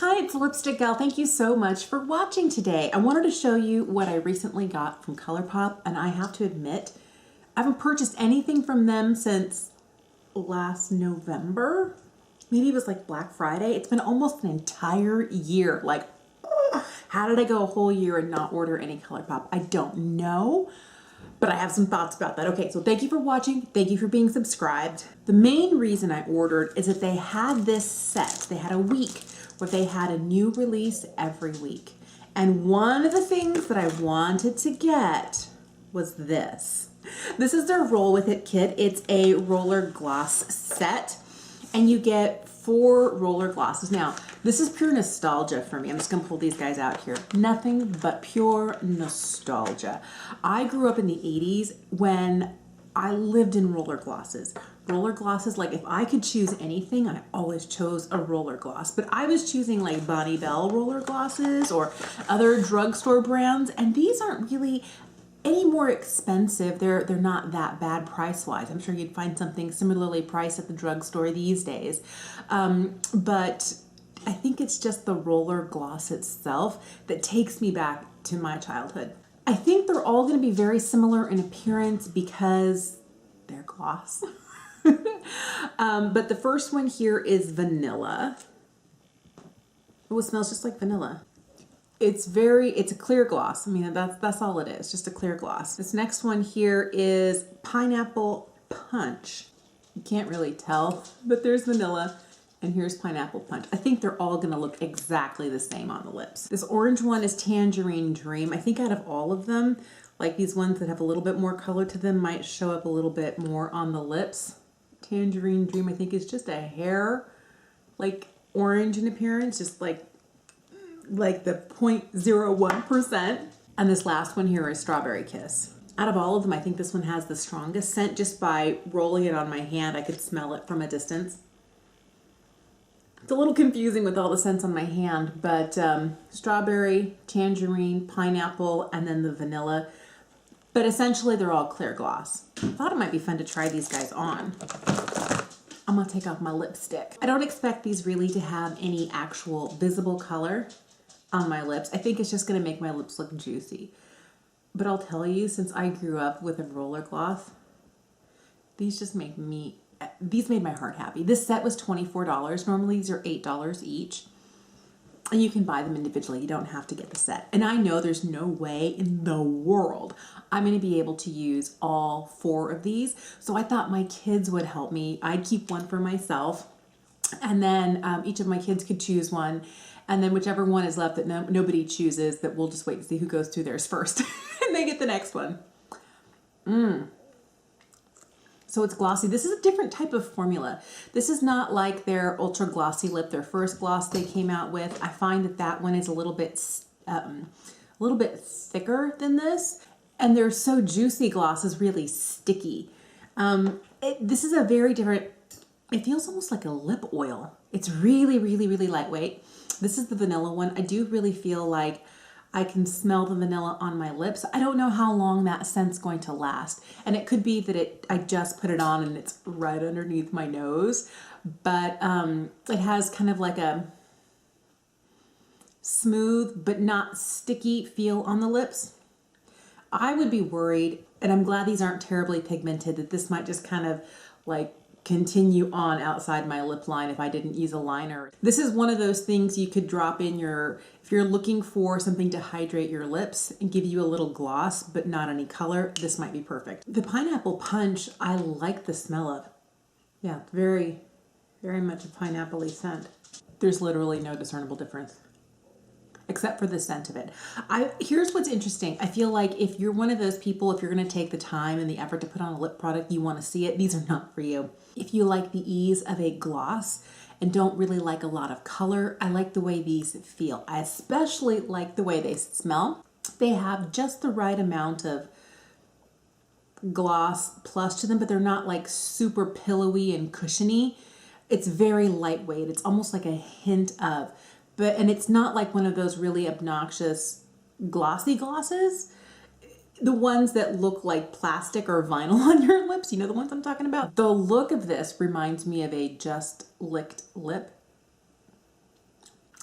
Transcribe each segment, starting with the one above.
Hi, it's Lipstick Gal. Thank you so much for watching today. I wanted to show you what I recently got from Colourpop, and I have to admit, I haven't purchased anything from them since last November. Maybe it was like Black Friday. It's been almost an entire year. Like, how did I go a whole year and not order any Colourpop? I don't know, but I have some thoughts about that. Okay, so thank you for watching. Thank you for being subscribed. The main reason I ordered is that they had this set. They had a week where they had a new release every week. And one of the things that I wanted to get was this. This is their Roll With It kit. It's a roller gloss set, and you get 4 roller glosses. Now, this is pure nostalgia for me. I'm just gonna pull these guys out here. Nothing but pure nostalgia. I grew up in the 80s when I lived in roller glosses. Roller glosses, like if I could choose anything, I always chose a roller gloss. But I was choosing like Bonnie Bell roller glosses or other drugstore brands, and these aren't really any more expensive. They're not that bad price-wise. I'm sure you'd find something similarly priced at the drugstore these days. But I think it's just the roller gloss itself that takes me back to my childhood. I think they're all going to be very similar in appearance because they're gloss. But the first one here is vanilla. Oh, it smells just like vanilla. It's a clear gloss. I mean, that's all it is, just a clear gloss. This next one here is pineapple punch. You can't really tell, but there's vanilla and here's pineapple punch. I think they're all gonna look exactly the same on the lips. This orange one is Tangerine Dream. I think out of all of them, like these ones that have a little bit more color to them might show up a little bit more on the lips. Tangerine Dream, I think, is just a hair like orange in appearance, just like the 0.01%. And this last one here is Strawberry Kiss. Out of all of them, I think this one has the strongest scent. Just by rolling it on my hand, I could smell it from a distance. It's a little confusing with all the scents on my hand, but strawberry, tangerine, pineapple, and then the vanilla. But essentially, they're all clear gloss. I thought it might be fun to try these guys on. I'm gonna take off my lipstick. I don't expect these really to have any actual visible color on my lips. I think it's just gonna make my lips look juicy. But I'll tell you, since I grew up with a roller gloss, these just made my heart happy. This set was $24. Normally these are $8 each. And you can buy them individually. You don't have to get the set. And I know there's no way in the world I'm going to be able to use all 4 of these. So I thought my kids would help me. I'd keep one for myself. And then each of my kids could choose one. And then whichever one is left that nobody chooses, that we'll just wait and see who goes through theirs first. And they get the next one. So it's glossy. This is a different type of formula. This is not like their ultra glossy lip, their first gloss they came out with. I find that one is a little bit thicker than this. And their So Juicy gloss is really sticky. This is a very different, it feels almost like a lip oil. It's really, really, really lightweight. This is the vanilla one. I do really feel like I can smell the vanilla on my lips. I don't know how long that scent's going to last. And it could be that I just put it on and it's right underneath my nose. But it has kind of like a smooth but not sticky feel on the lips. I would be worried, and I'm glad these aren't terribly pigmented, that this might just kind of like continue on outside my lip line if I didn't use a liner. This is one of those things you could drop in if you're looking for something to hydrate your lips and give you a little gloss but not any color, this might be perfect. The pineapple punch, I like the smell of. Yeah, very, very much a pineapple-y scent. There's literally no discernible difference except for the scent of it. Here's what's interesting. I feel like if you're one of those people, if you're gonna take the time and the effort to put on a lip product, you wanna see it, these are not for you. If you like the ease of a gloss and don't really like a lot of color, I like the way these feel. I especially like the way they smell. They have just the right amount of gloss plus to them, but they're not like super pillowy and cushiony. It's very lightweight. It's almost like a hint of, and it's not like one of those really obnoxious glossy glosses. The ones that look like plastic or vinyl on your lips, you know the ones I'm talking about? The look of this reminds me of a Just Licked lip.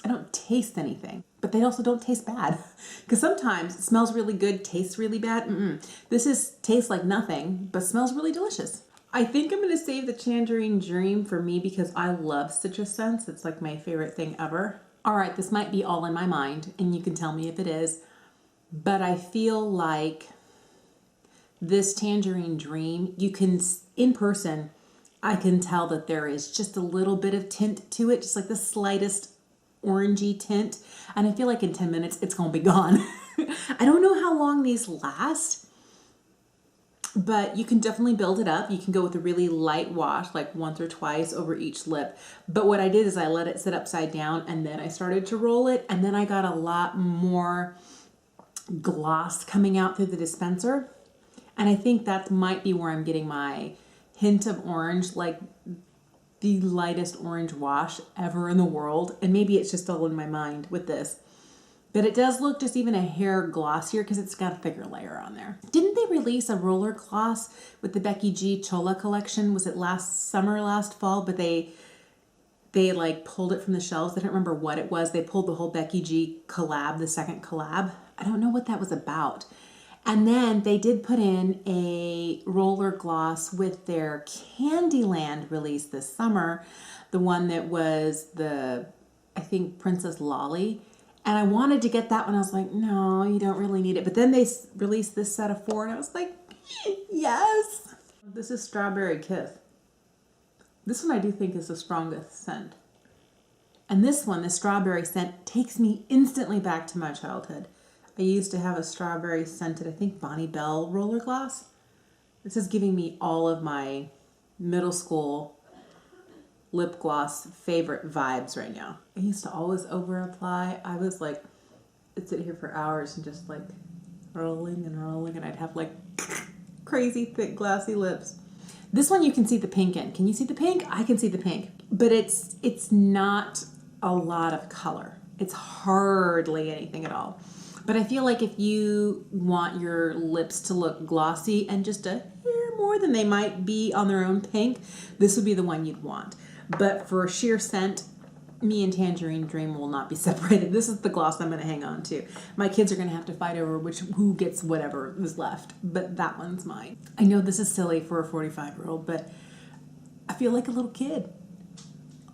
I don't taste anything, but they also don't taste bad. Because sometimes it smells really good, tastes really bad. This tastes like nothing, but smells really delicious. I think I'm going to save the Tangerine Dream for me because I love citrus scents. It's like my favorite thing ever. All right, this might be all in my mind, and you can tell me if it is, but I feel like this Tangerine Dream, you can, in person, I can tell that there is just a little bit of tint to it, just like the slightest orangey tint. And I feel like in 10 minutes, it's going to be gone. I don't know how long these last, but you can definitely build it up. You can go with a really light wash, like once or twice over each lip. But what I did is I let it sit upside down and then I started to roll it. And then I got a lot more gloss coming out through the dispenser. And I think that might be where I'm getting my hint of orange, like the lightest orange wash ever in the world. And maybe it's just all in my mind with this. But it does look just even a hair glossier because it's got a thicker layer on there. Didn't they release a roller gloss with the Becky G Chola collection? Was it last summer, last fall? But they like pulled it from the shelves. I don't remember what it was. They pulled the whole Becky G collab, the second collab. I don't know what that was about. And then they did put in a roller gloss with their Candyland release this summer. The one that was I think Princess Lolly. And I wanted to get that one. I was like, no, you don't really need it. But then they released this set of 4 and I was like, yes. This is Strawberry Kiss. This one I do think is the strongest scent. And this one, the strawberry scent, takes me instantly back to my childhood. I used to have a strawberry scented, I think, Bonnie Bell roller gloss. This is giving me all of my middle school lip gloss favorite vibes right now. I used to always over apply. I was like, I'd sit here for hours and just like rolling and I'd have like crazy thick glassy lips. This one you can see the pink in. Can you see the pink? I can see the pink, but it's not a lot of color. It's hardly anything at all. But I feel like if you want your lips to look glossy and just a hair more than they might be on their own pink, this would be the one you'd want. But for sheer scent, me and Tangerine Dream will not be separated. This is the gloss I'm going to hang on to. My kids are going to have to fight over who gets whatever is left, but that one's mine. I know this is silly for a 45-year-old, but I feel like a little kid.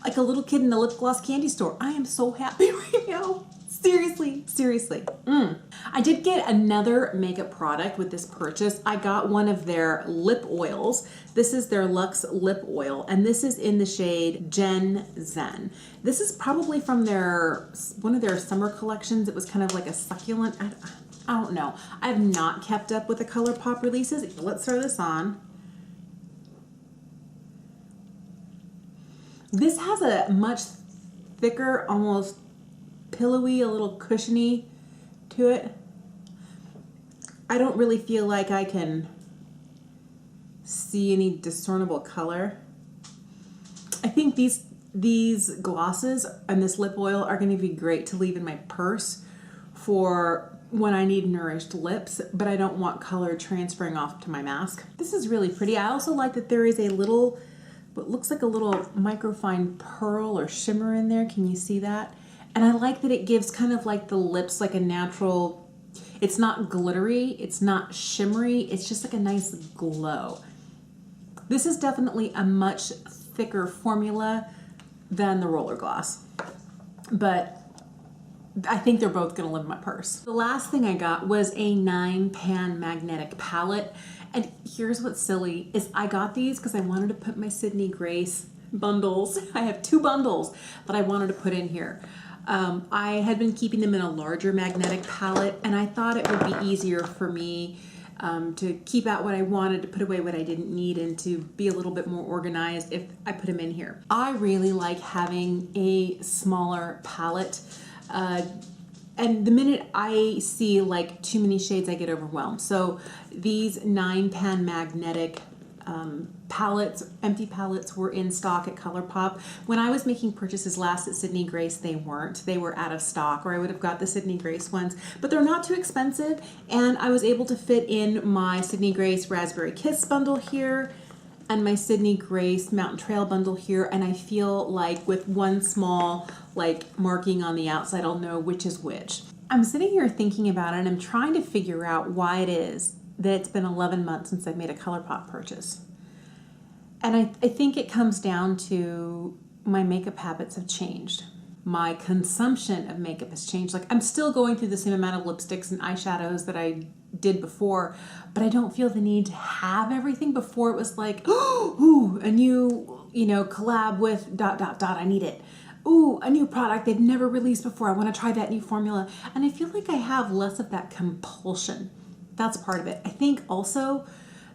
Like a little kid in a lip gloss candy store. I am so happy right now. Seriously. I did get another makeup product with this purchase. I got one of their lip oils. This is their Luxe Lip Oil, and this is in the shade Gen Zen. This is probably from one of their summer collections. It was kind of like a succulent. I don't know. I have not kept up with the Colourpop releases. Let's throw this on. This has a much thicker, almost pillowy, a little cushiony to it. I don't really feel like I can see any discernible color. I think these glosses and this lip oil are going to be great to leave in my purse for when I need nourished lips, but I don't want color transferring off to my mask. This is really pretty. I also like that there is a little, what looks like a little microfine pearl or shimmer in there. Can you see that? And I like that it gives kind of like the lips like a natural, it's not glittery, it's not shimmery, it's just like a nice glow. This is definitely a much thicker formula than the roller gloss, but I think they're both gonna live in my purse. The last thing I got was a 9-pan magnetic palette. And here's what's silly is I got these because I wanted to put my Sydney Grace bundles. I have 2 bundles that I wanted to put in here. I had been keeping them in a larger magnetic palette, and I thought it would be easier for me to keep out what I wanted, to put away what I didn't need, and to be a little bit more organized if I put them in here. I really like having a smaller palette, and the minute I see like too many shades, I get overwhelmed. So these 9-pan magnetic palettes, empty palettes, were in stock at Colourpop. When I was making purchases last at Sydney Grace, they weren't. They were out of stock, or I would have got the Sydney Grace ones. But they're not too expensive, and I was able to fit in my Sydney Grace Raspberry Kiss bundle here, and my Sydney Grace Mountain Trail bundle here, and I feel like with one small like marking on the outside, I'll know which is which. I'm sitting here thinking about it, and I'm trying to figure out why it is that it's been 11 months since I've made a Colourpop purchase. And I think it comes down to my makeup habits have changed. My consumption of makeup has changed. Like, I'm still going through the same amount of lipsticks and eyeshadows that I did before, but I don't feel the need to have everything. Before it was like, ooh, a new, collab with ... I need it. Ooh, a new product they've never released before. I want to try that new formula. And I feel like I have less of that compulsion. That's part of it. I think also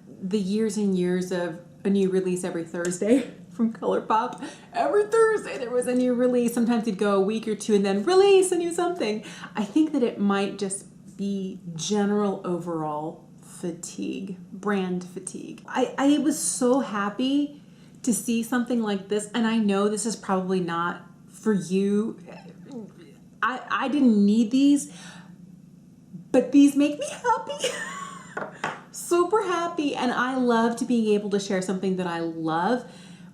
the years and years of a new release every Thursday from Colourpop. Every Thursday there was a new release. Sometimes it'd go a week or two and then release a new something. I think that it might just be general overall fatigue, brand fatigue. I was so happy to see something like this, and I know this is probably not for you. I didn't need these, but these make me happy. Super happy, and I love to be able to share something that I love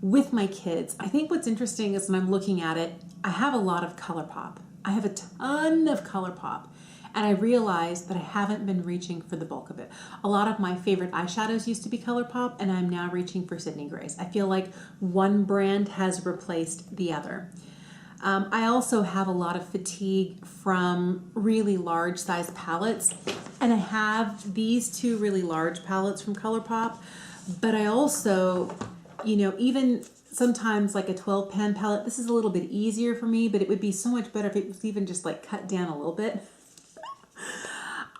with my kids. I think what's interesting is when I'm looking at it, I have a lot of Colourpop. I have a ton of Colourpop, and I realize that I haven't been reaching for the bulk of it. A lot of my favorite eyeshadows used to be Colourpop, and I'm now reaching for Sydney Grace. I feel like one brand has replaced the other. I also have a lot of fatigue from really large size palettes, and I have these two really large palettes from Colourpop, but I also, even sometimes like a 12 pan palette, this is a little bit easier for me, but it would be so much better if it was even just like cut down a little bit.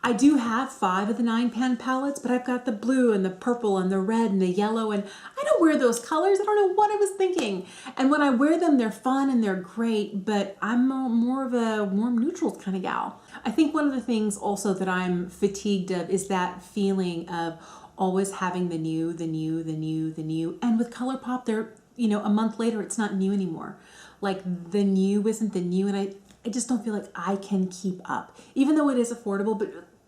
I do have 5 of the 9 pan palettes, but I've got the blue and the purple and the red and the yellow, and I don't wear those colors. I don't know what I was thinking. And when I wear them, they're fun and they're great, but I'm more of a warm neutrals kind of gal. I think one of the things also that I'm fatigued of is that feeling of always having the new. And with Colourpop, they're, a month later, it's not new anymore. Like, the new isn't the new, and I just don't feel like I can keep up, even though it is affordable,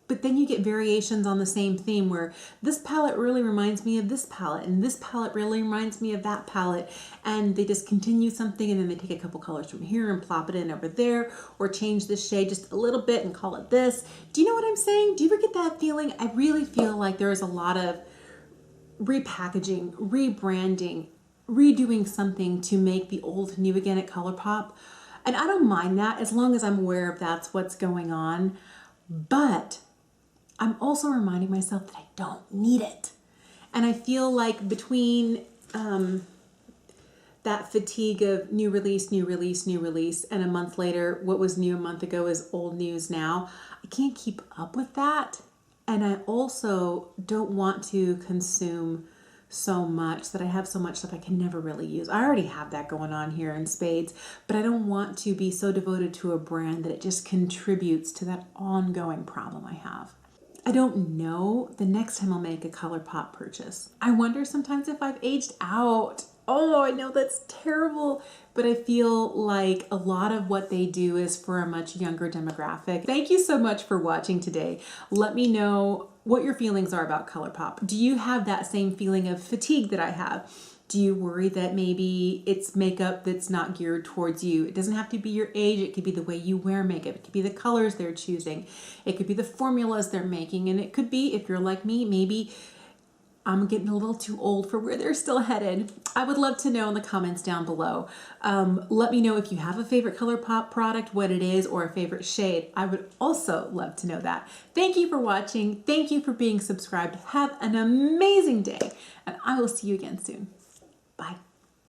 but then you get variations on the same theme where this palette really reminds me of this palette and this palette really reminds me of that palette, and they just continue something and then they take a couple colors from here and plop it in over there, or change the shade just a little bit and call it this. Do you know what I'm saying? Do you ever get that feeling? I really feel like there is a lot of repackaging, rebranding, redoing something to make the old new again at Colourpop. And I don't mind that as long as I'm aware of that's what's going on. But I'm also reminding myself that I don't need it. And I feel like between that fatigue of new release, and a month later, what was new a month ago is old news now, I can't keep up with that. And I also don't want to consume so much that I have so much stuff I can never really use. I already have that going on here in spades, but I don't want to be so devoted to a brand that it just contributes to that ongoing problem I have. I don't know the next time I'll make a Colourpop purchase. I wonder sometimes if I've aged out. Oh, I know that's terrible, but I feel like a lot of what they do is for a much younger demographic. Thank you so much for watching today. Let me know what your feelings are about Colourpop. Do you have that same feeling of fatigue that I have? Do you worry that maybe it's makeup that's not geared towards you? It doesn't have to be your age. It could be the way you wear makeup. It could be the colors they're choosing. It could be the formulas they're making. And it could be, if you're like me, maybe I'm getting a little too old for where they're still headed. I would love to know in the comments down below. Let me know if you have a favorite Colourpop product, what it is, or a favorite shade. I would also love to know that. Thank you for watching. Thank you for being subscribed. Have an amazing day, and I will see you again soon. Bye.